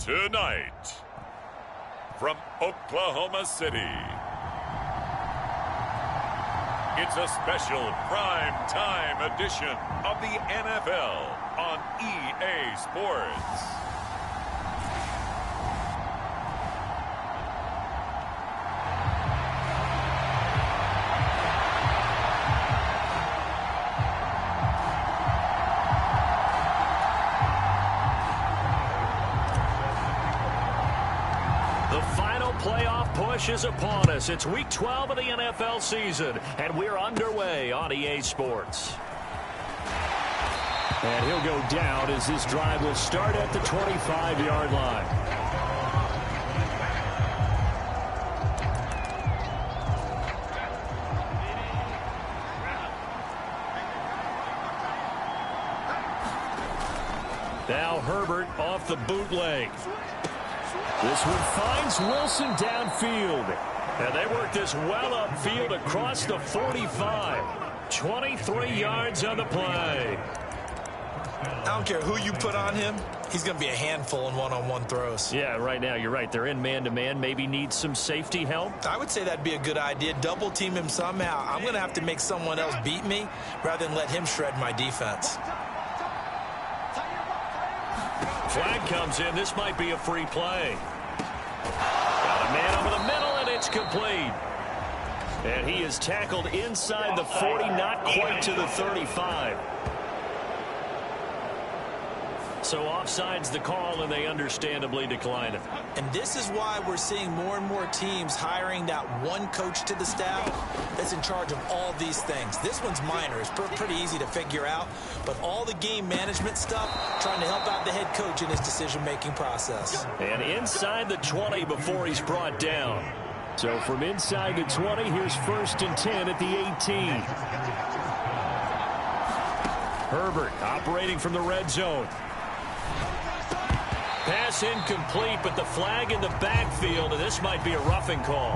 Tonight, from Oklahoma City, it's a special prime time edition of the NFL on EA Sports. Playoff push is upon us. It's week 12 of the NFL season, and we're underway on EA Sports. And he'll go down as this drive will start at the 25-yard line. Now Herbert off the bootleg. This one finds Wilson downfield. And they work this well upfield across the 45. 23 yards on the play. I don't care who you put on him. He's going to be a handful in one-on-one throws. Yeah, right now, you're right. They're in man-to-man. Maybe need some safety help. I would say that'd be a good idea. Double team him somehow. I'm going to have to make someone else beat me rather than let him shred my defense. Flag comes in. This might be a free play. Got a man over the middle, and it's complete. And he is tackled inside the 40, not quite to the 35. So offside's the call, and they understandably decline it. And this is why we're seeing more and more teams hiring that one coach to the staff that's in charge of all these things. This one's minor. It's pretty easy to figure out. But all the game management stuff, trying to help out the head coach in his decision-making process. And inside the 20 before he's brought down. So from inside the 20, here's 1st and 10 at the 18. Herbert operating from the red zone. Pass incomplete, but the flag in the backfield, and this might be a roughing call.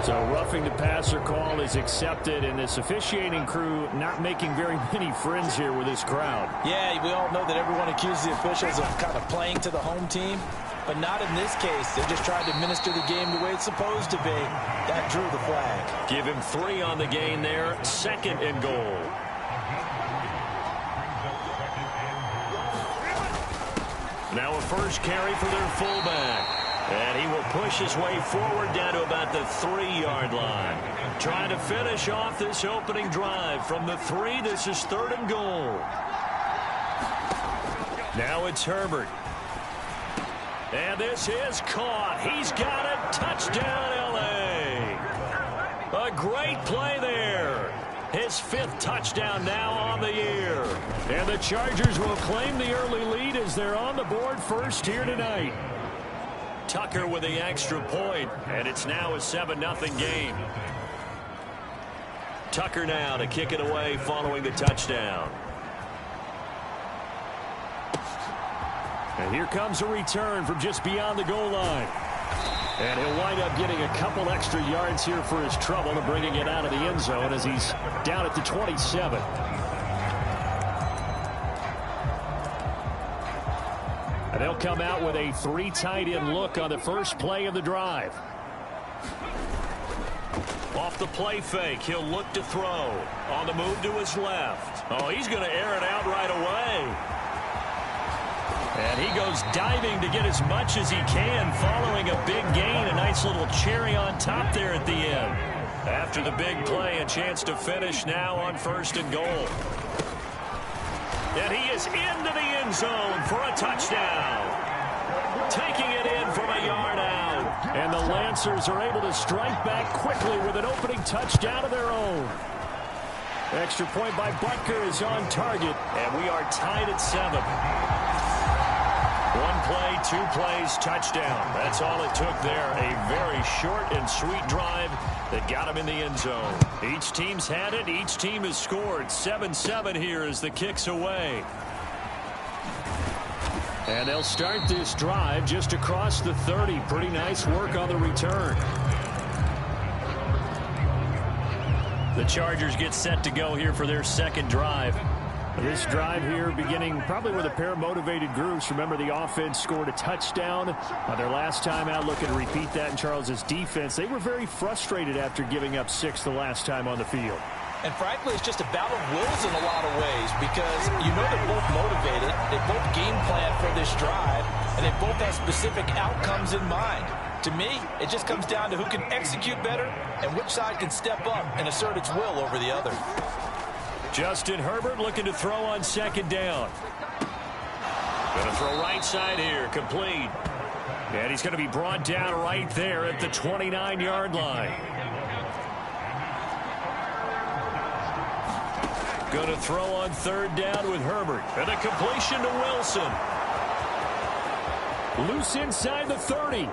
So roughing the passer call is accepted, and this officiating crew not making very many friends here with this crowd. Yeah, we all know that everyone accuses the officials of kind of playing to the home team, but not in this case. They just tried to administer the game the way it's supposed to be. That drew the flag. Give him 3 on the gain there. 2nd and goal. Now a first carry for their fullback. And he will push his way forward down to about the 3-yard line. Trying to finish off this opening drive from the 3. This is 3rd and goal. Now it's Herbert. And this is caught. He's got it. Touchdown, L.A. A great play there. His 5th touchdown now on the year. And the Chargers will claim the early lead as they're on the board first here tonight. Tucker with the extra point, and it's now a 7-0 game. Tucker now to kick it away following the touchdown. And here comes a return from just beyond the goal line. And he'll wind up getting a couple extra yards here for his trouble and bringing it out of the end zone as he's down at the 27. And they'll come out with a 3 tight end look on the first play of the drive. Off the play fake, he'll look to throw. On the move to his left. Oh, he's going to air it out right away. And he goes diving to get as much as he can following a big gain. A nice little cherry on top there at the end. After the big play, a chance to finish now on 1st and goal. And he is into the end zone for a touchdown. Taking it in from a yard out. And the Lancers are able to strike back quickly with an opening touchdown of their own. Extra point by Butker is on target. And we are tied at 7. 1 play, 2 plays, touchdown. That's all it took there. A very short and sweet drive that got him in the end zone. Each team's had it. Each team has scored. 7-7 here as the kick's away. And they'll start this drive just across the 30. Pretty nice work on the return. The Chargers get set to go here for their second drive. This drive here beginning probably with a pair of motivated groups. Remember, the offense scored a touchdown on their last time out. Looking to repeat that in Charles's defense. They were very frustrated after giving up 6 the last time on the field. And frankly, it's just a battle of wills in a lot of ways because you know they're both motivated. They both game plan for this drive, and they both have specific outcomes in mind. To me, it just comes down to who can execute better and which side can step up and assert its will over the other. Justin Herbert looking to throw on second down. Going to throw right side here, complete. And he's going to be brought down right there at the 29-yard line. Going to throw on third down with Herbert. And a completion to Wilson. Loose inside the 30.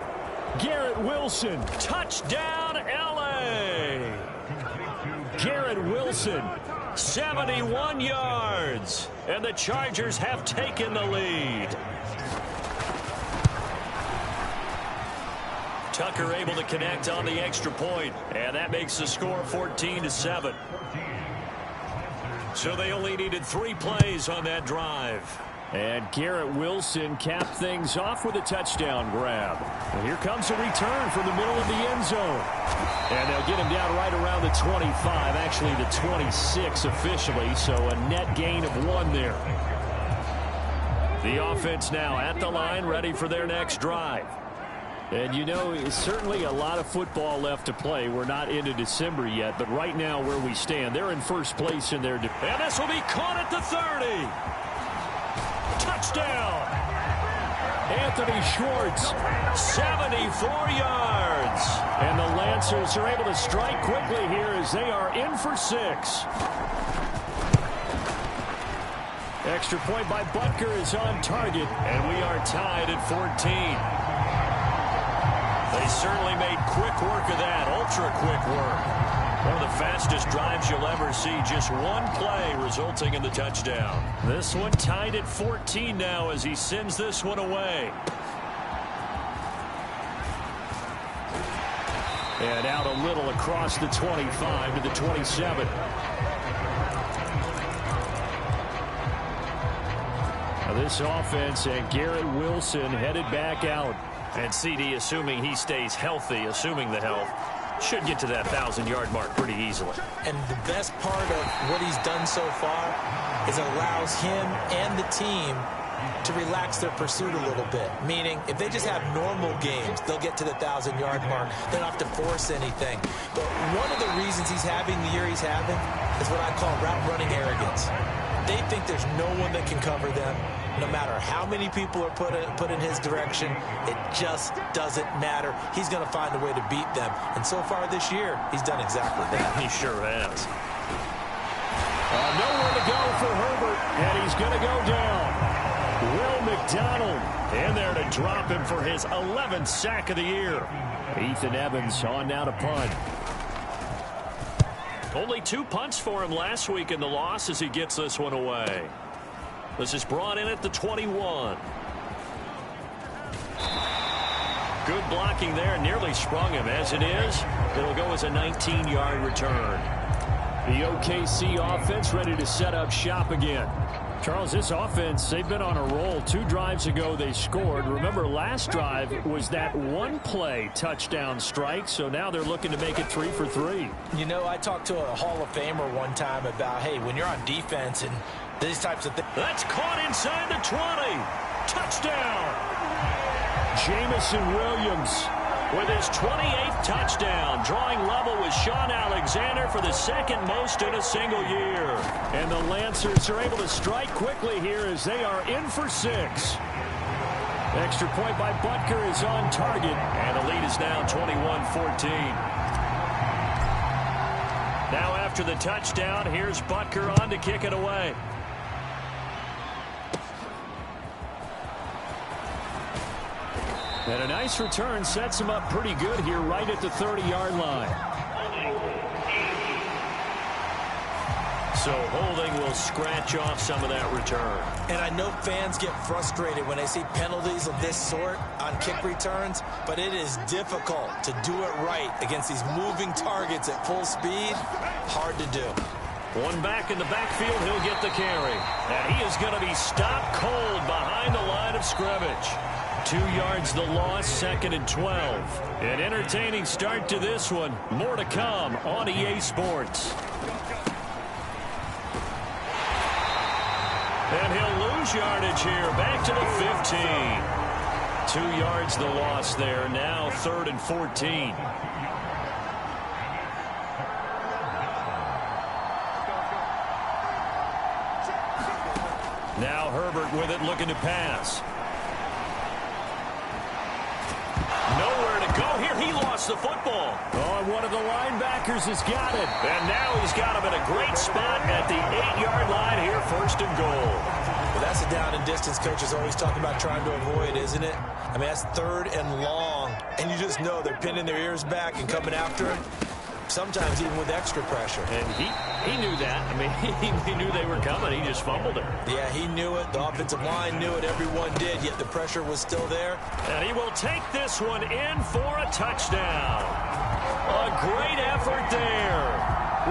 Garrett Wilson. Touchdown, L.A. Garrett Wilson. 71 yards. And the Chargers have taken the lead. Tucker able to connect on the extra point. And that makes the score 14-7. So they only needed 3 plays on that drive. And Garrett Wilson capped things off with a touchdown grab. And here comes a return from the middle of the end zone. And they'll get him down right around the 25, actually the 26 officially, so a net gain of 1 there. The offense now at the line, ready for their next drive. And you know, it's certainly a lot of football left to play. We're not into December yet, but right now where we stand, they're in first place in their... And this will be caught at the 30. Touchdown. Anthony Schwartz. 74 yards. And the Lancers are able to strike quickly here as they are in for 6. Extra point by Butker is on target. And we are tied at 14. They certainly made quick work of that, ultra-quick work. One of the fastest drives you'll ever see, just 1 play resulting in the touchdown. This one tied at 14 now as he sends this one away. And out a little across the 25 to the 27. Now this offense and Garrett Wilson headed back out. And CD, assuming he stays healthy, assuming the health, should get to that 1,000-yard mark pretty easily. And the best part of what he's done so far is it allows him and the team to relax their pursuit a little bit. Meaning, if they just have normal games, they'll get to the 1,000-yard mark. They don't have to force anything. But one of the reasons he's having the year he's having is what I call route-running arrogance. They think there's no one that can cover them. No matter how many people are put in his direction, it just doesn't matter. He's going to find a way to beat them. And so far this year, he's done exactly that. He sure has. Nowhere to go for Herbert, and he's going to go down. Will McDonald in there to drop him for his 11th sack of the year. Ethan Evans on now to punt. Only 2 punts for him last week in the loss as he gets this one away. This is brought in at the 21. Good blocking there. Nearly sprung him. As it is, it'll go as a 19-yard return. The OKC offense ready to set up shop again. Charles, this offense, they've been on a roll. 2 drives ago they scored. Remember, last drive was that 1-play touchdown strike, so now they're looking to make it 3 for 3. You know, I talked to a Hall of Famer one time about, hey, when you're on defense and these types of things. That's caught inside the 20. Touchdown. Jamison Williams with his 28th touchdown, drawing level with Sean Alexander for the 2nd most in a single year. And the Lancers are able to strike quickly here as they are in for 6. Extra point by Butker is on target. And the lead is now 21-14. Now after the touchdown, here's Butker on to kick it away. And a nice return sets him up pretty good here right at the 30-yard line. So holding will scratch off some of that return. And I know fans get frustrated when they see penalties of this sort on kick returns, but it is difficult to do it right against these moving targets at full speed. Hard to do. One back in the backfield, he'll get the carry. And he is going to be stopped cold behind the line of scrimmage. 2 yards the loss, 2nd and 12. An entertaining start to this one. More to come on EA Sports. And he'll lose yardage here, back to the 15. 2 yards the loss there, now 3rd and 14. Now Herbert with it, looking to pass. Nowhere to go here. He lost the football. Oh, and one of the linebackers has got it. And now he's got him in a great spot at the 8-yard line here, 1st and goal. Well, that's a down and distance coaches always talking about trying to avoid, isn't it? I mean, that's 3rd and long. And you just know they're pinning their ears back and coming after him. Sometimes even with extra pressure. And he knew that. I mean, he knew they were coming. He just fumbled it. Yeah, he knew it. The offensive line knew it. Everyone did, yet the pressure was still there. And he will take this one in for a touchdown. A great effort there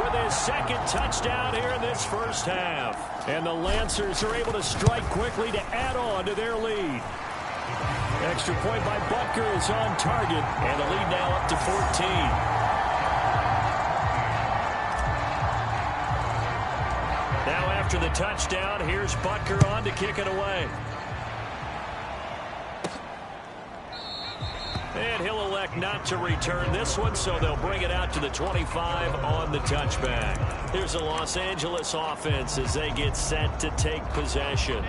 with his 2nd touchdown here in this first half. And the Lancers are able to strike quickly to add on to their lead. Extra point by Butker is on target. And the lead now up to 14. Now after the touchdown, here's Butker on to kick it away. And he'll elect not to return this one, so they'll bring it out to the 25 on the touchback. Here's the Los Angeles offense as they get set to take possession.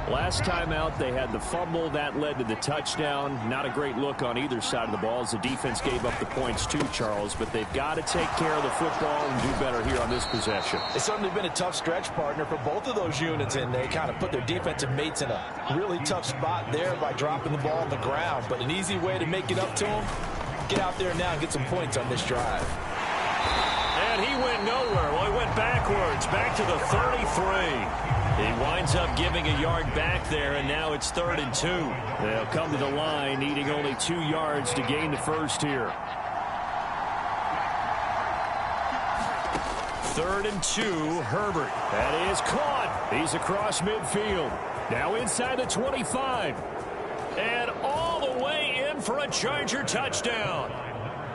Last time out, they had the fumble. That led to the touchdown. Not a great look on either side of the ball as the defense gave up the points too, Charles. But they've got to take care of the football and do better here on this possession. It's certainly been a tough stretch, partner, for both of those units, and they kind of put their defensive mates in a really tough spot there by dropping the ball on the ground. But an easy way to make it up to them, get out there now and get some points on this drive. And he went nowhere. Well, he went backwards, back to the 33. He winds up giving a yard back there, and now it's 3rd and 2. They'll come to the line, needing only 2 yards to gain the first here. 3rd and 2, Herbert. That is caught. He's across midfield. Now inside the 25. And all the way in for a Charger touchdown.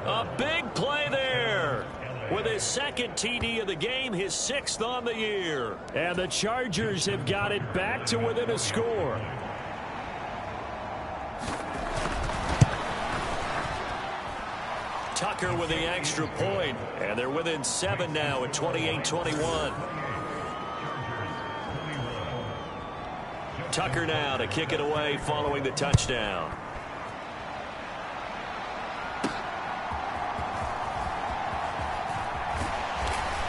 A big play there. With his 2nd TD of the game, his 6th on the year. And the Chargers have got it back to within a score. Tucker with the extra point, and they're within 7 now at 28-21. Tucker now to kick it away following the touchdown.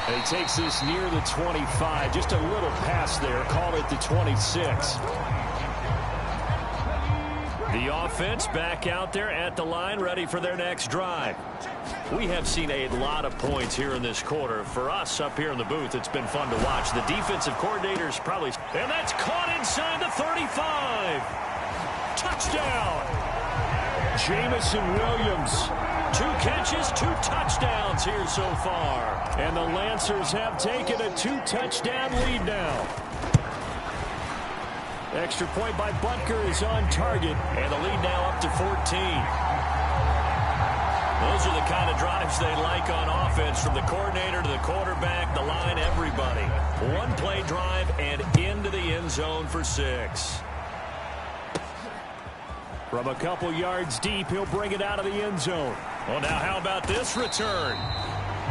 And he takes this near the 25. Just a little pass there. Call it the 26. The offense back out there at the line, ready for their next drive. We have seen a lot of points here in this quarter. For us up here in the booth, it's been fun to watch. The defensive coordinators probably... And that's caught inside the 35. Touchdown. Jamison Williams. 2 catches, 2 touchdowns here so far. And the Lancers have taken a 2-touchdown lead now. Extra point by Butker is on target. And the lead now up to 14. Those are the kind of drives they like on offense, from the coordinator to the quarterback, the line, everybody. 1-play drive and into the end zone for 6. From a couple yards deep, he'll bring it out of the end zone. Well, now how about this return?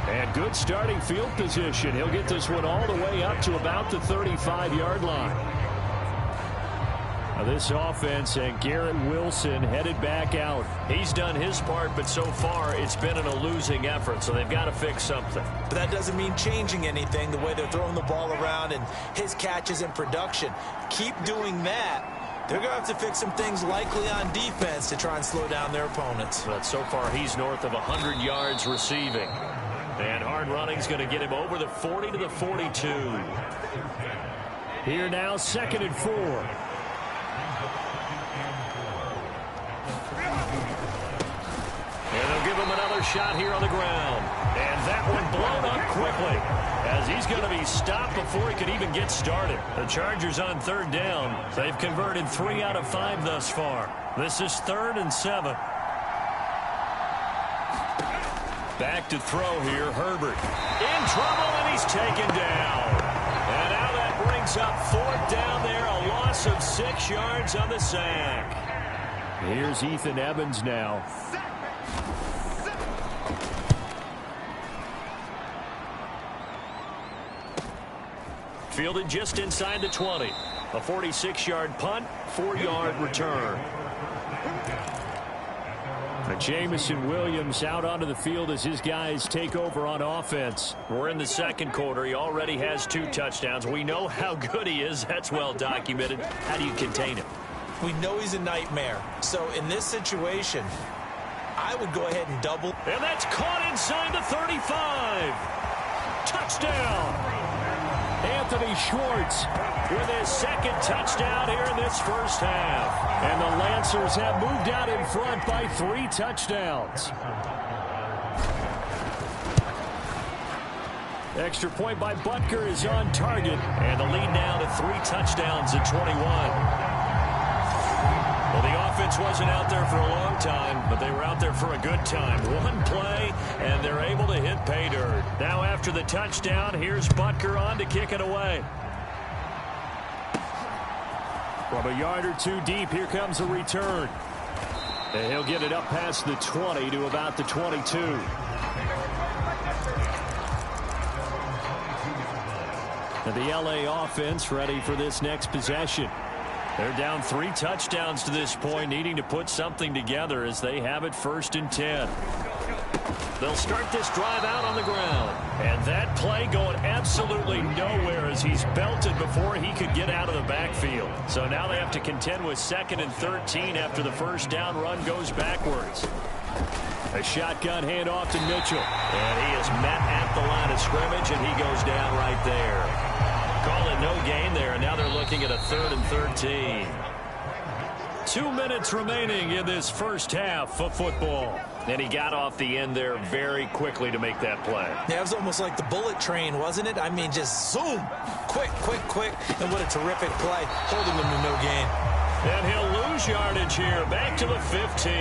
And good starting field position. He'll get this one all the way up to about the 35-yard line. Now this offense and Garrett Wilson headed back out. He's done his part, but so far it's been in a losing effort, so they've got to fix something. But that doesn't mean changing anything, the way they're throwing the ball around and his catches and production. Keep doing that. They're going to have to fix some things likely on defense to try and slow down their opponents. But so far he's north of 100 yards receiving. And hard running's going to get him over the 40 to the 42. Here now, 2nd and 4. And they'll give him another shot here on the ground. And that one blown up quickly, as he's going to be stopped before he could even get started. The Chargers on 3rd down. They've converted 3 out of 5 thus far. This is 3rd and 7. Back to throw here, Herbert. In trouble, and he's taken down. And now that brings up 4th down there, a loss of 6 yards on the sack. Here's Ethan Evans now. Fielded just inside the 20. A 46-yard punt, 4-yard return. And Jamison Williams out onto the field as his guys take over on offense. We're in the 2nd quarter. He already has 2 touchdowns. We know how good he is. That's well documented. How do you contain him? We know he's a nightmare. So in this situation, I would go ahead and double. And that's caught inside the 35. Touchdown. Anthony Schwartz with his 2nd touchdown here in this first half. And the Lancers have moved out in front by 3 touchdowns. Extra point by Butker is on target. And the lead now to 3 touchdowns at 21. Well, the offense wasn't out there for a long time, but they were out there for a good time. One play, and they're able to hit pay dirt. Now after the touchdown, here's Butker on to kick it away. From a yard or 2 deep, here comes a return. And he'll get it up past the 20 to about the 22. And the LA offense ready for this next possession. They're down 3 touchdowns to this point, needing to put something together as they have it 1st and 10. They'll start this drive out on the ground. And that play going absolutely nowhere as he's belted before he could get out of the backfield. So now they have to contend with 2nd and 13 after the 1st down run goes backwards. A shotgun handoff to Mitchell. And he is met at the line of scrimmage, and he goes down right there. Call it no gain there, and now they're looking at a 3rd and 13. 2 minutes remaining in this first half of football. And he got off the end there very quickly to make that play. Yeah, it was almost like the bullet train, wasn't it? I mean, just zoom. Quick, quick, quick. And what a terrific play, holding them to no gain. And he'll lose yardage here, back to the 15.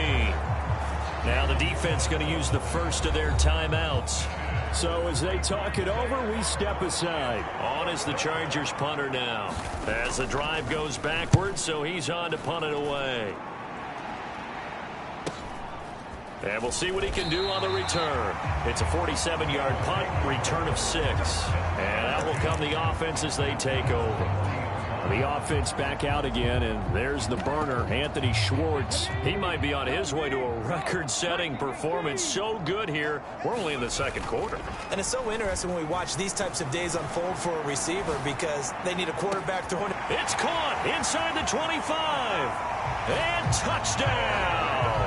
Now the defense going to use the first of their timeouts. So as they talk it over, we step aside. On is the Chargers punter now. As the drive goes backwards, so he's on to punt it away. And we'll see what he can do on the return. It's a 47-yard punt, return of 6. And out will come the offense as they take over. The offense back out again, and there's the burner, Anthony Schwartz. He might be on his way to a record-setting performance. So good here. We're only in the 2nd quarter. And it's so interesting when we watch these types of days unfold for a receiver because they need a quarterback throwing. It's caught inside the 25. And touchdown.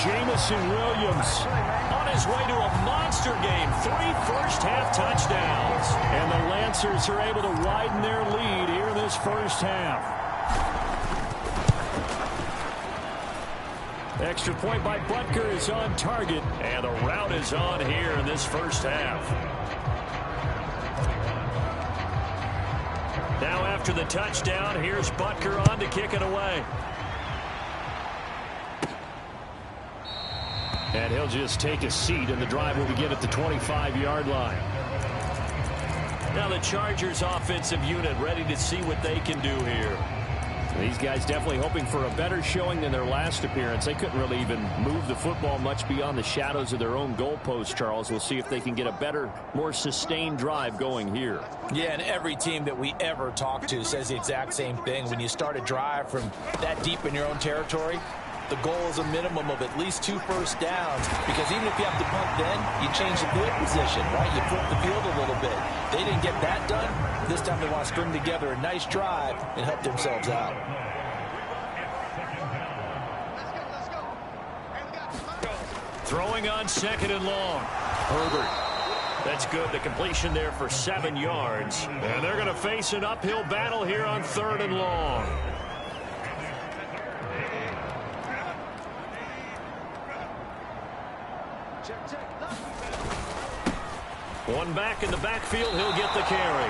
Jamison Williams on his way to a monster game. 3 first-half touchdowns. And the Lancers are able to widen their lead here in this first half. Extra point by Butker is on target. And the route is on here in this first half. Now after the touchdown, here's Butker on to kick it away. And he'll just take a seat, and the drive will begin at the 25-yard line. Now the Chargers offensive unit ready to see what they can do here. These guys definitely hoping for a better showing than their last appearance. They couldn't really even move the football much beyond the shadows of their own goalpost, Charles. We'll see if they can get a better, more sustained drive going here. Yeah, and every team that we ever talk to says the exact same thing. When you start a drive from that deep in your own territory, the goal is a minimum of at least 2 first downs, because even if you have to punt then, you change the field position, right? You flip the field a little bit. They didn't get that done. This time they want to string together a nice drive and help themselves out. Throwing on 2nd and long. Herbert. That's good. The completion there for 7 yards. And they're going to face an uphill battle here on 3rd and long. One back in the backfield, he'll get the carry.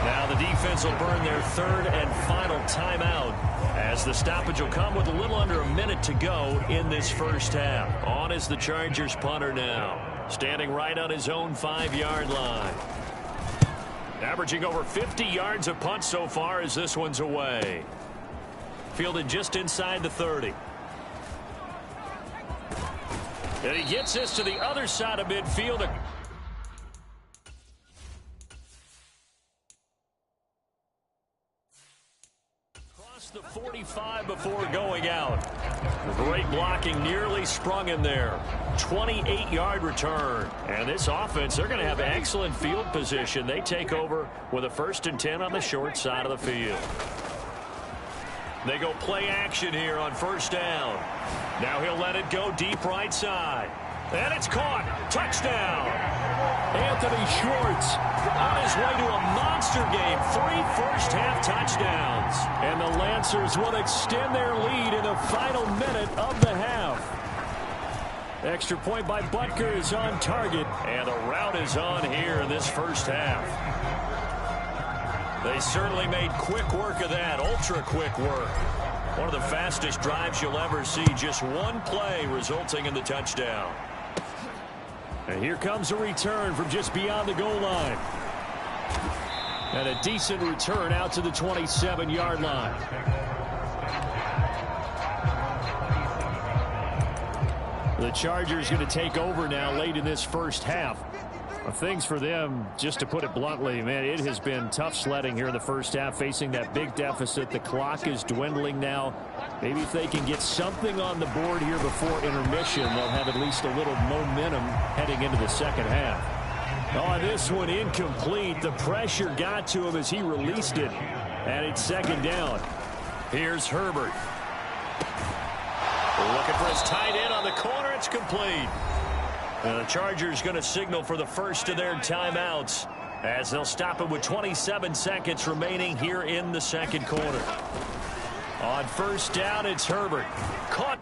Now the defense will burn their 3rd and final timeout as the stoppage will come with a little under a minute to go in this first half. On is the Chargers punter now, standing right on his own 5-yard line. Averaging over 50 yards a punt so far as this one's away. Fielded just inside the 30. And he gets this to the other side of midfield. The 45 before going out. Great blocking, nearly sprung him there. 28-yard return. And this offense, they're going to have excellent field position. They take over with a 1st and 10 on the short side of the field. They go play action here on 1st down. Now he'll let it go deep right side. And it's caught. Touchdown. Anthony Schwartz on his way to a monster game. 3 first-half touchdowns. And the Lancers will extend their lead in the final minute of the half. Extra point by Butker is on target. And the route is on here in this first half. They certainly made quick work of that. Ultra-quick work. One of the fastest drives you'll ever see. Just one play resulting in the touchdown. And here comes a return from just beyond the goal line. And a decent return out to the 27-yard line. The Chargers going to take over now late in this first half. Things for them, just to put it bluntly, man, it has been tough sledding here in the first half, facing that big deficit. The clock is dwindling now. Maybe if they can get something on the board here before intermission, they'll have at least a little momentum heading into the second half. Oh, this one incomplete. The pressure got to him as he released it, and it's 2nd down. Here's Herbert. Looking for his tight end on the corner. It's complete. And the Chargers going to signal for the first of their timeouts as they'll stop it with 27 seconds remaining here in the 2nd quarter. On 1st down, it's Herbert. Caught.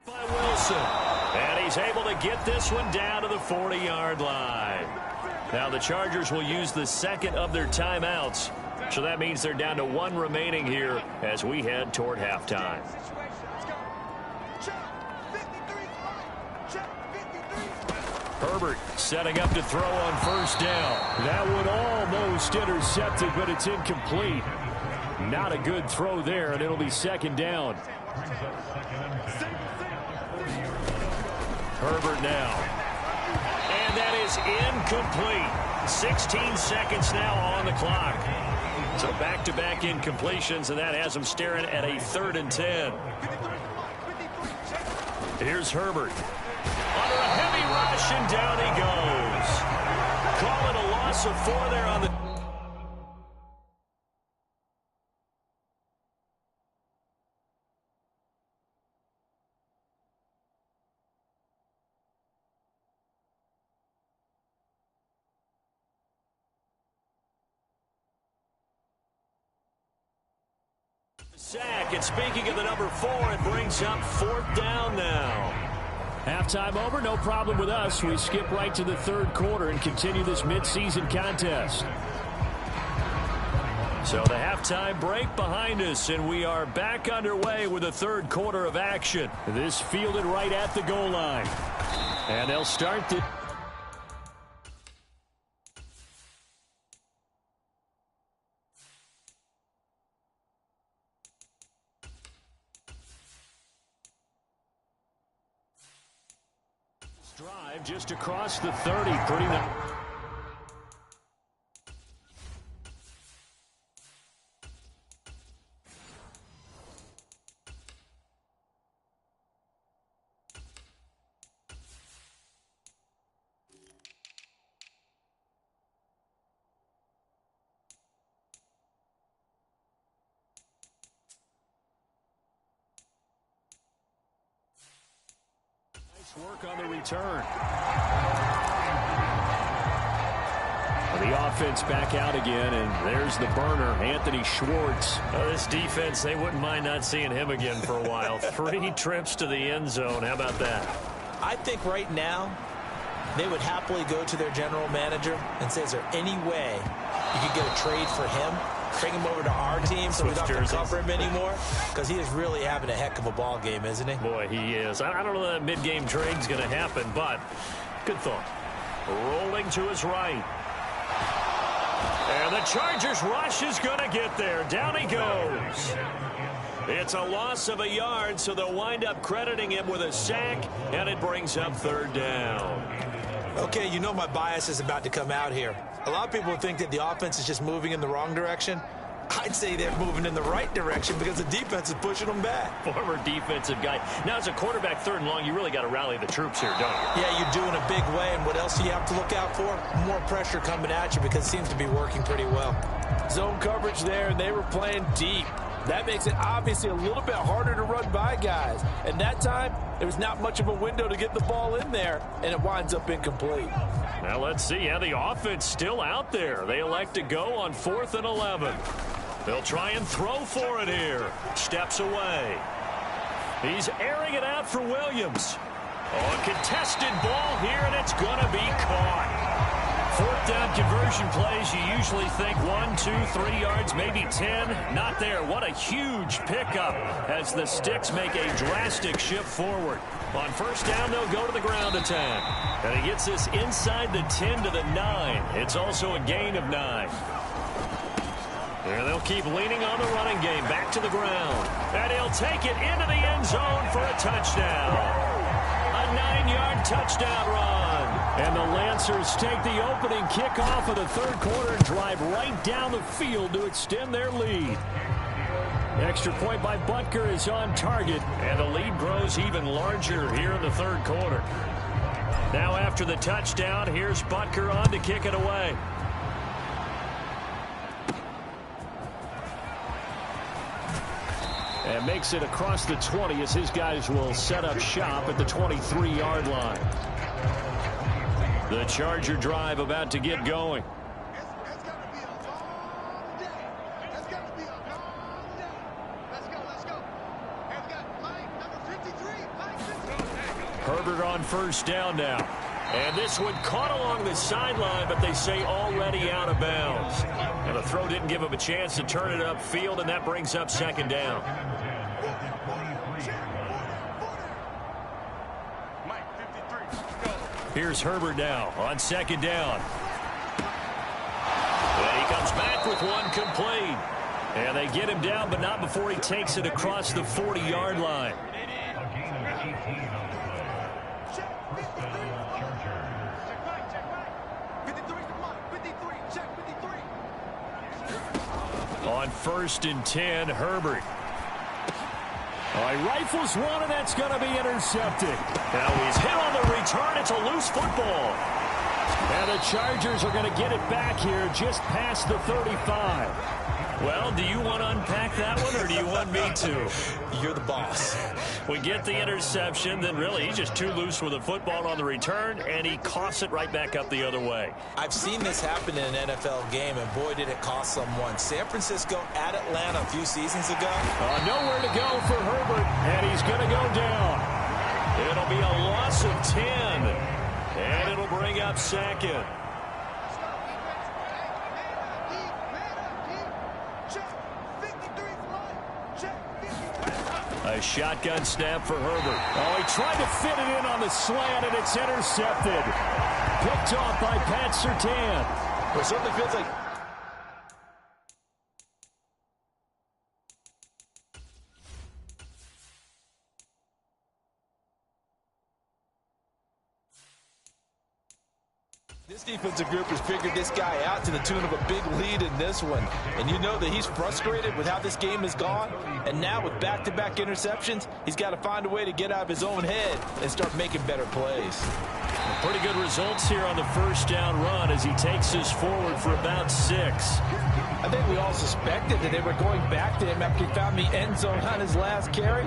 By Wilson. And he's able to get this one down to the 40-yard line. Now the Chargers will use the 2nd of their timeouts. So that means they're down to 1 remaining here as we head toward halftime. Herbert setting up to throw on 1st down. That one almost intercepted, but it's incomplete. Not a good throw there, and it'll be 2nd down. Herbert now. And that is incomplete. 16 seconds now on the clock. So back-to-back incompletions, and that has them staring at a 3rd and 10. Here's Herbert. Under a heavy rush, and down he goes. Call it a loss of 4 there on the... sack. And speaking of the number 4, it brings up 4th down now. Halftime over, no problem with us. We skip right to the 3rd quarter and continue this midseason contest. So the halftime break behind us, and we are back underway with the 3rd quarter of action. This fielded right at the goal line. And they'll start the... drive just across the 30. Pretty nice. Work on the return. The offense back out again, and there's the burner, Anthony Schwartz. This defense, they wouldn't mind not seeing him again for a while. 3 trips to the end zone. How about that? I think right now they would happily go to their general manager and say, is there any way you could get a trade for him? Bring him over to our team so we don't have to cover him anymore? Because he is really having a heck of a ball game, isn't he? Boy, he is. I don't know that mid-game trade's going to happen, but good thought. Rolling to his right. And the Chargers rush is going to get there. Down he goes. It's a loss of a yard, so they'll wind up crediting him with a sack, and it brings up 3rd down. Okay, you know my bias is about to come out here. A lot of people think that the offense is just moving in the wrong direction. I'd say they're moving in the right direction because the defense is pushing them back. Former defensive guy. Now, as a quarterback 3rd and long, you really got to rally the troops here, don't you? Yeah, you do in a big way. And what else do you have to look out for? More pressure coming at you because it seems to be working pretty well. Zone coverage there, and they were playing deep. That makes it obviously a little bit harder to run by guys. And that time, there was not much of a window to get the ball in there, and it winds up incomplete. Now, let's see. Yeah, the offense still out there. They elect to go on 4th and 11. They'll try and throw for it here. Steps away. He's airing it out for Williams. Oh, a contested ball here, and it's going to be caught. 4th down conversion plays, you usually think 1, 2, 3 yards, maybe 10. Not there. What a huge pickup as the Sticks make a drastic shift forward. On 1st down, they'll go to the ground attack. And he gets this inside the 10 to the 9. It's also a gain of 9. And they'll keep leaning on the running game. Back to the ground. And he'll take it into the end zone for a touchdown. A 9-yard touchdown run. And the Lancers take the opening kickoff of the 3rd quarter and drive right down the field to extend their lead. Extra point by Butker is on target. And the lead grows even larger here in the 3rd quarter. Now after the touchdown, here's Butker on to kick it away. And makes it across the 20 as his guys will set up shop at the 23-yard line. The Charger drive about to get going. Herbert on 1st down now. And this one caught along the sideline, but they say already out of bounds. And the throw didn't give him a chance to turn it upfield, and that brings up 2nd down. Here's Herbert now on 2nd down. And he comes back with one complete. And they get him down, but not before he takes it across the 40-yard line. On 1st and 10, Herbert. He rifles one, and that's going to be intercepted. Now he's hit on the return. It's a loose football. And the Chargers are going to get it back here just past the 35. Well, do you want to unpack that one, or do you want me to? You're the boss. We get the interception, then really he's just too loose with the football on the return, and he coughs it right back up the other way. I've seen this happen in an NFL game, and boy, did it cost someone. San Francisco at Atlanta a few seasons ago. Nowhere to go for Herbert, and he's going to go down. It'll be a loss of 10, and it'll bring up 2nd. A shotgun snap for Herbert. He tried to fit it in on the slant, and it's intercepted. Picked off by Pat Surtain. Well, it certainly feels like this defensive group has figured this guy out to the tune of a big lead in this one. And you know that he's frustrated with how this game has gone. And now with back-to-back interceptions, he's got to find a way to get out of his own head and start making better plays. Pretty good results here on the first down run as he takes us forward for about 6. I think we all suspected that they were going back to him after he found the end zone on his last carry.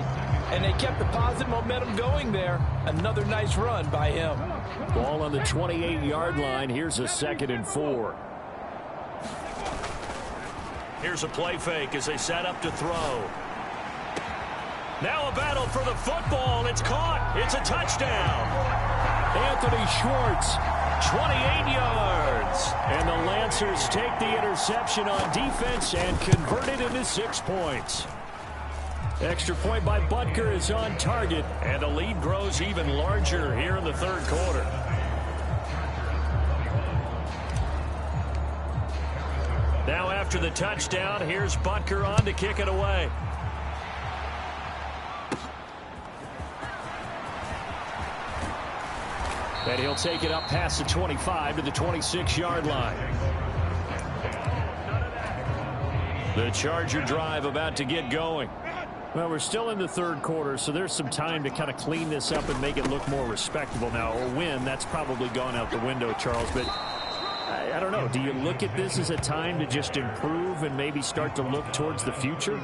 And they kept the positive momentum going there. Another nice run by him. Ball on the 28-yard line. Here's a 2nd and 4. Here's a play fake as they set up to throw. Now a battle for the football. It's caught. It's a touchdown. Anthony Schwartz. 28 yards. And the Lancers take the interception on defense and convert it into 6 points. Extra point by Butker is on target. And the lead grows even larger here in the third quarter. Now after the touchdown, here's Butker on to kick it away. And he'll take it up past the 25 to the 26-yard line. The Charger drive about to get going. Well, we're still in the third quarter, so there's some time to kind of clean this up and make it look more respectable now. Or win, that's probably gone out the window, Charles. But I don't know. Do you look at this as a time to just improve and maybe start to look towards the future?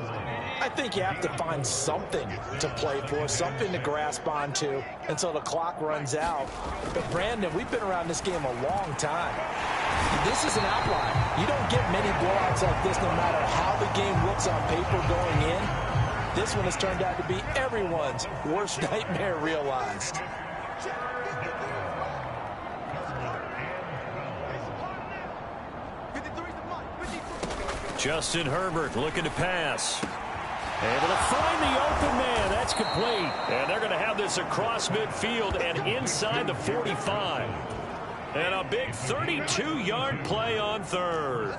I think you have to find something to play for, something to grasp onto until the clock runs out. But, Brandon, we've been around this game a long time. This is an outlier. You don't get many blowouts like this no matter how the game looks on paper going in. This one has turned out to be everyone's worst nightmare realized. Justin Herbert looking to pass. Able to find the open man. That's complete. And they're going to have this across midfield and inside the 45. And a big 32-yard play on third.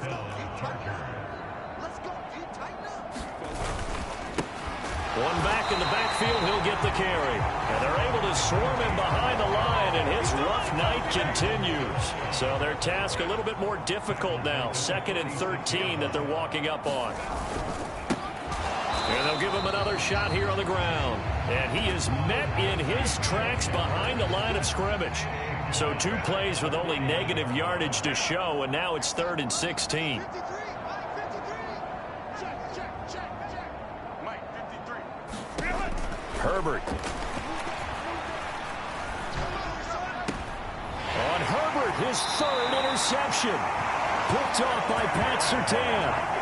One back in the backfield, he'll get the carry. And they're able to swarm him behind the line, and his rough night continues. So their task a little bit more difficult now. 2nd and 13 that they're walking up on. And they'll give him another shot here on the ground. And he is met in his tracks behind the line of scrimmage. So 2 plays with only negative yardage to show, and now it's 3rd and 16. Herbert. On Herbert, his 3rd interception. Picked off by Pat Surtain.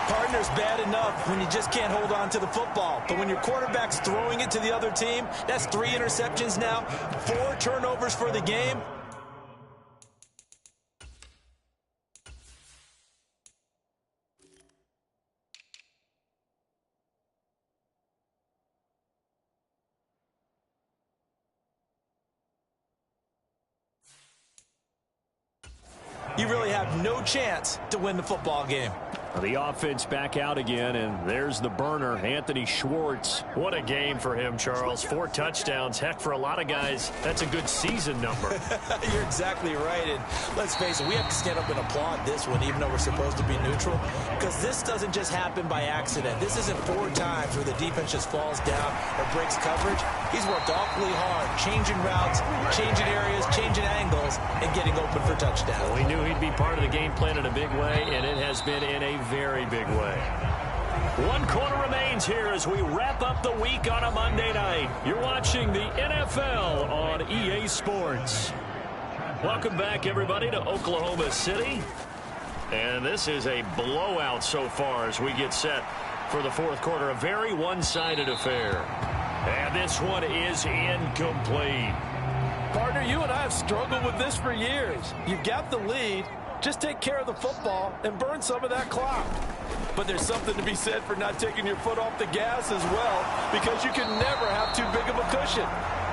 Partner's bad enough when you just can't hold on to the football. But when your quarterback's throwing it to the other team, that's 3 interceptions now, 4 turnovers for the game. You really have no chance to win the football game. The offense back out again, and there's the burner, Anthony Schwartz. What a game for him, Charles. 4 touchdowns. Heck, for a lot of guys, that's a good season number. You're exactly right. And let's face it, we have to stand up and applaud this one, even though we're supposed to be neutral, because this doesn't just happen by accident. This isn't 4 times where the defense just falls down or breaks coverage. He's worked awfully hard, changing routes, changing areas, changing angles, and getting open for touchdowns. Well, we knew he'd be part of the game plan in a big way, and it has been in a very big way. 1 quarter remains here as we wrap up the week on a Monday night. You're watching the NFL on EA Sports. Welcome back, everybody, to Oklahoma City. And this is a blowout so far as we get set for the 4th quarter. A very one-sided affair. And this one is incomplete. Partner, you and I have struggled with this for years. You've got the lead. Just take care of the football and burn some of that clock. But there's something to be said for not taking your foot off the gas as well, because you can never have too big of a cushion.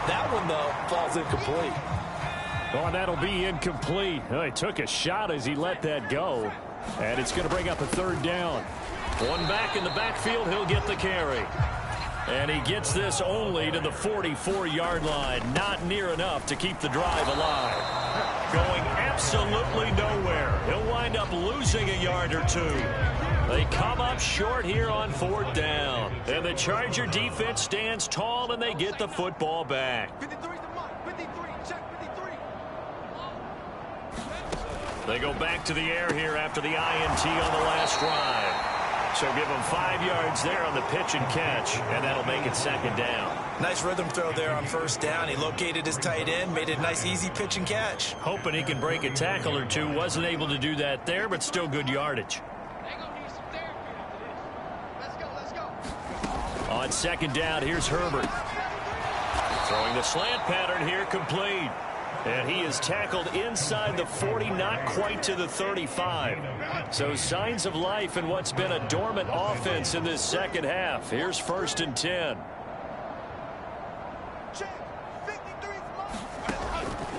That one, though, falls incomplete. Oh, that'll be incomplete. Oh, he took a shot as he let that go. And it's going to bring up a 3rd down. One back in the backfield, he'll get the carry. And he gets this only to the 44-yard line. Not near enough to keep the drive alive. Going absolutely nowhere. He'll wind up losing a yard or 2. They come up short here on 4th down. And the Charger defense stands tall, and they get the football back. 53's the mark. 53, check 53. They go back to the air here after the INT on the last drive. So give them 5 yards there on the pitch and catch, and that'll make it second down. Nice rhythm throw there on first down. He located his tight end, made it a nice, easy pitch and catch. Hoping he can break a tackle or two. Wasn't able to do that there, but still good yardage. On second down, here's Herbert. Throwing the slant pattern here, complete. And he is tackled inside the 40, not quite to the 35. So signs of life in what's been a dormant offense in this second half. Here's 1st and 10.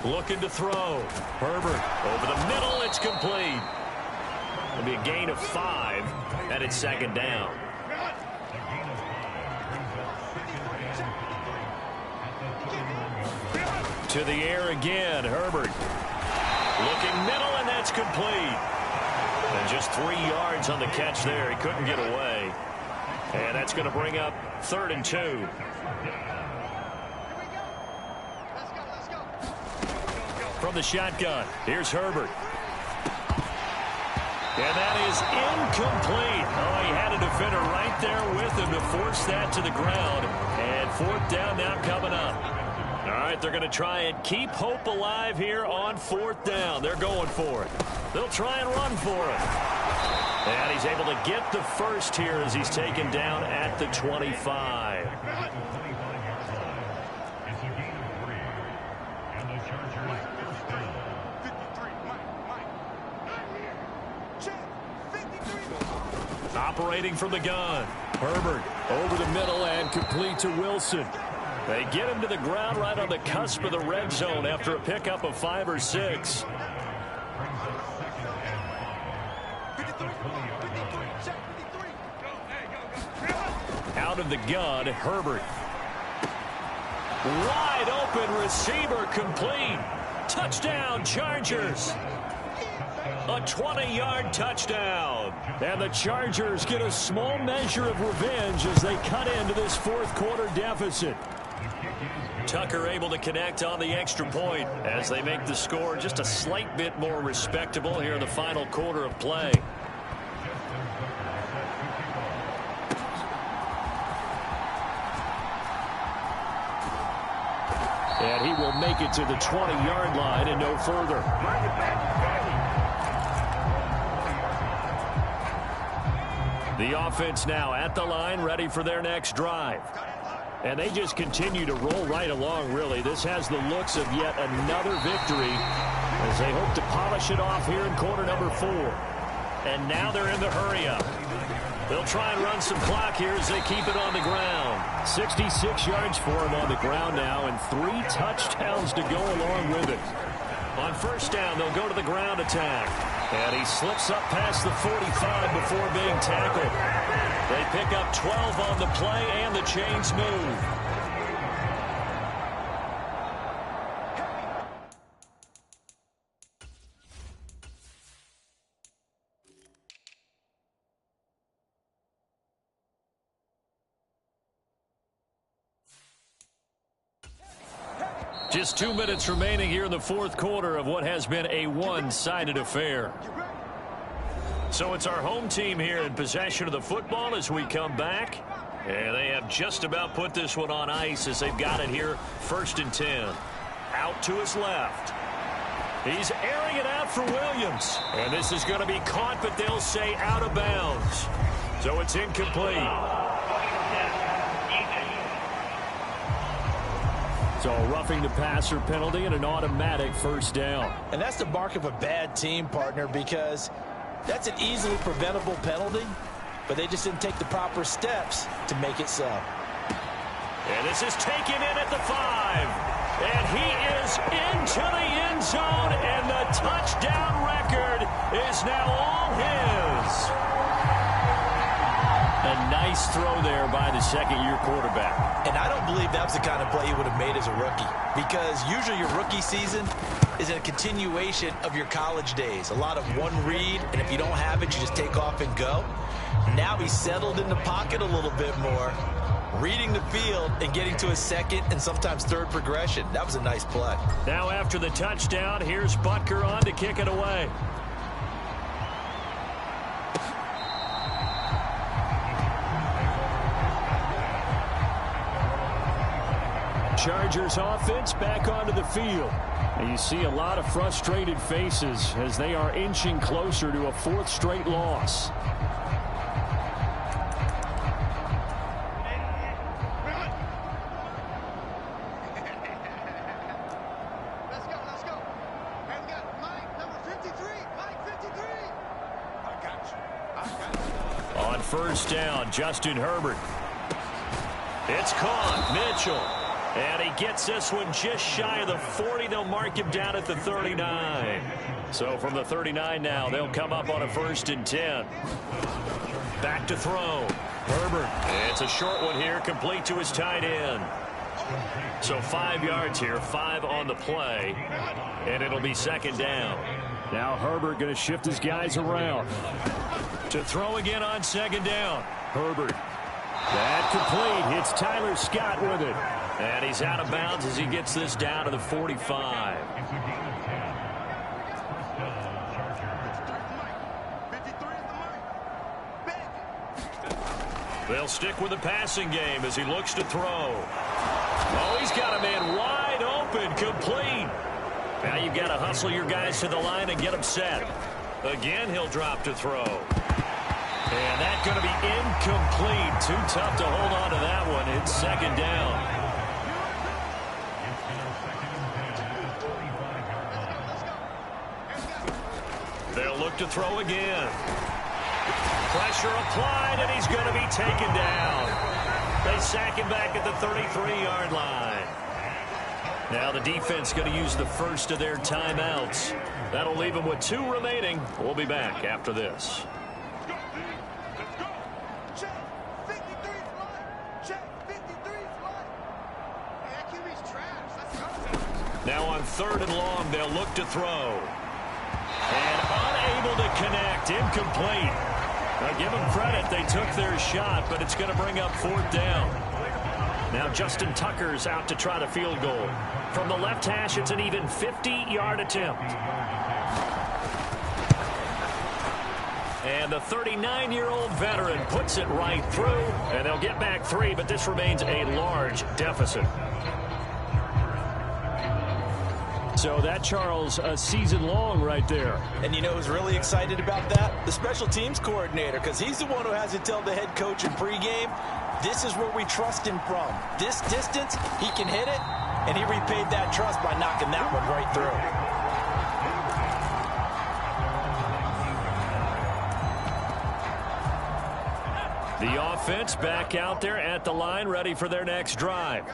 Looking to throw. Herbert over the middle. It's complete. It'll be a gain of 5, and it's second down. To the air again, Herbert. Looking middle, and that's complete. And just 3 yards on the catch there. He couldn't get away. And that's going to bring up 3rd and 2. From the shotgun, here's Herbert. And that is incomplete. Oh, he had a defender right there with him to force that to the ground. And 4th down now coming up. All right, they're going to try and keep hope alive here on 4th down. They're going for it. They'll try and run for it. And he's able to get the first here as he's taken down at the 25. Operating from the gun. Herbert over the middle and complete to Wilson. They get him to the ground right on the cusp of the red zone after a pickup of 5 or 6. Out of the gun, Herbert. Wide open receiver, complete. Touchdown, Chargers. A 20-yard touchdown. And the Chargers get a small measure of revenge as they cut into this 4th quarter deficit. Tucker able to connect on the extra point as they make the score just a slight bit more respectable here in the final quarter of play. And he will make it to the 20-yard line and no further. The offense now at the line, ready for their next drive. And they just continue to roll right along, really. This has the looks of yet another victory as they hope to polish it off here in quarter number 4. And now they're in the hurry-up. They'll try and run some clock here as they keep it on the ground. 66 yards for him on the ground now and 3 touchdowns to go along with it. On first down, they'll go to the ground attack. And he slips up past the 45 before being tackled. They pick up 12 on the play, and the chains move. Just 2 minutes remaining here in the 4th quarter of what has been a one-sided affair. So it's our home team here in possession of the football as we come back. And they have just about put this one on ice as they've got it here 1st and 10. Out to his left. He's airing it out for Williams. And this is going to be caught, but they'll say out of bounds. So it's incomplete. So a roughing the passer penalty and an automatic 1st down. And that's the mark of a bad team, partner, because that's an easily preventable penalty, but they just didn't take the proper steps to make it so. And this is taken in at the 5. And he is into the end zone, and the touchdown record is now all his. A nice throw there by the second-year quarterback. And I don't believe that was the kind of play he would have made as a rookie, because usually your rookie season is a continuation of your college days. A lot of one read, and if you don't have it, you just take off and go. Now he's settled in the pocket a little bit more, reading the field and getting to his second and sometimes third progression. That was a nice play. Now after the touchdown, here's Butker on to kick it away. Chargers offense back onto the field. And you see a lot of frustrated faces as they are inching closer to a 4th straight loss. Let's go. Hey, we got Mike, number 53. Mike, 53. I got you. On first down, Justin Herbert. It's caught. Mitchell. And he gets this one just shy of the 40. They'll mark him down at the 39. So from the 39 now, they'll come up on a 1st and 10. Back to throw. Herbert. It's a short one here, complete to his tight end. So 5 yards here, 5 on the play, and it'll be 2nd down. Now Herbert going to shift his guys around. To throw again on 2nd down. Herbert. That complete. It's Tyler Scott with it. And he's out of bounds as he gets this down to the 45. They'll stick with the passing game as he looks to throw. Oh, he's got a man wide open, complete. Now you've got to hustle your guys to the line and get them set. Again, he'll drop to throw. And that's going to be incomplete. Too tough to hold on to that one. It's 2nd down. They'll look to throw again. Pressure applied, and he's going to be taken down. They sack him back at the 33-yard line. Now the defense going to use the first of their timeouts. That'll leave them with 2 remaining. We'll be back after this. Now on 3rd and long, they'll look to throw. And unable to connect, incomplete. Now give them credit, they took their shot, but it's going to bring up 4th down. Now Justin Tucker's out to try the field goal. From the left hash, it's an even 50-yard attempt. And the 39-year-old veteran puts it right through, and they'll get back 3, but this remains a large deficit. So that, Charles, a season long right there. And you know who's really excited about that? The special teams coordinator, because he's the one who has to tell the head coach in pregame, this is where we trust him from. This distance, he can hit it, and he repaid that trust by knocking that one right through. The offense back out there at the line, ready for their next drive.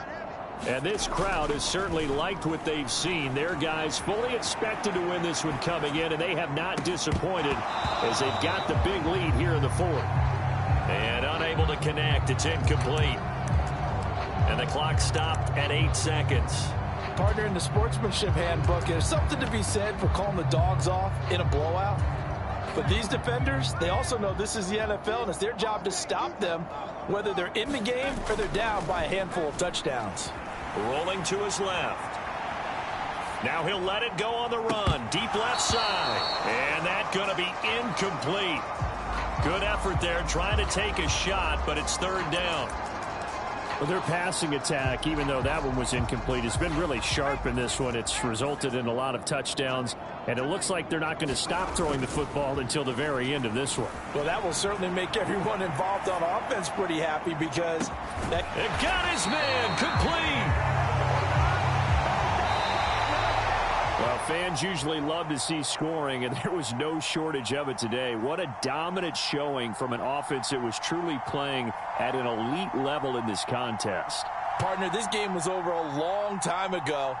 And this crowd has certainly liked what they've seen. Their guys fully expected to win this one coming in, and they have not disappointed as they've got the big lead here in the 4th. And unable to connect. It's incomplete. And the clock stopped at 8 seconds. Partner, in the sportsmanship handbook, there's something to be said for calling the dogs off in a blowout. But these defenders, they also know this is the NFL, and it's their job to stop them, whether they're in the game or they're down by a handful of touchdowns. Rolling to his left. Now he'll let it go on the run. Deep left side. And that's going to be incomplete. Good effort there, trying to take a shot, but it's 3rd down. Well, their passing attack, even though that one was incomplete, has been really sharp in this one. It's resulted in a lot of touchdowns, and it looks like they're not going to stop throwing the football until the very end of this one. Well, that will certainly make everyone involved on offense pretty happy because that... It got his man complete. Well, fans usually love to see scoring, and there was no shortage of it today. What a dominant showing from an offense that was truly playing at an elite level in this contest. Partner, this game was over a long time ago,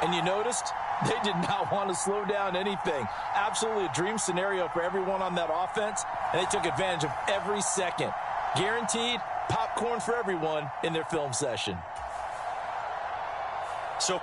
and you noticed they did not want to slow down anything. Absolutely a dream scenario for everyone on that offense, and they took advantage of every second. Guaranteed popcorn for everyone in their film session. So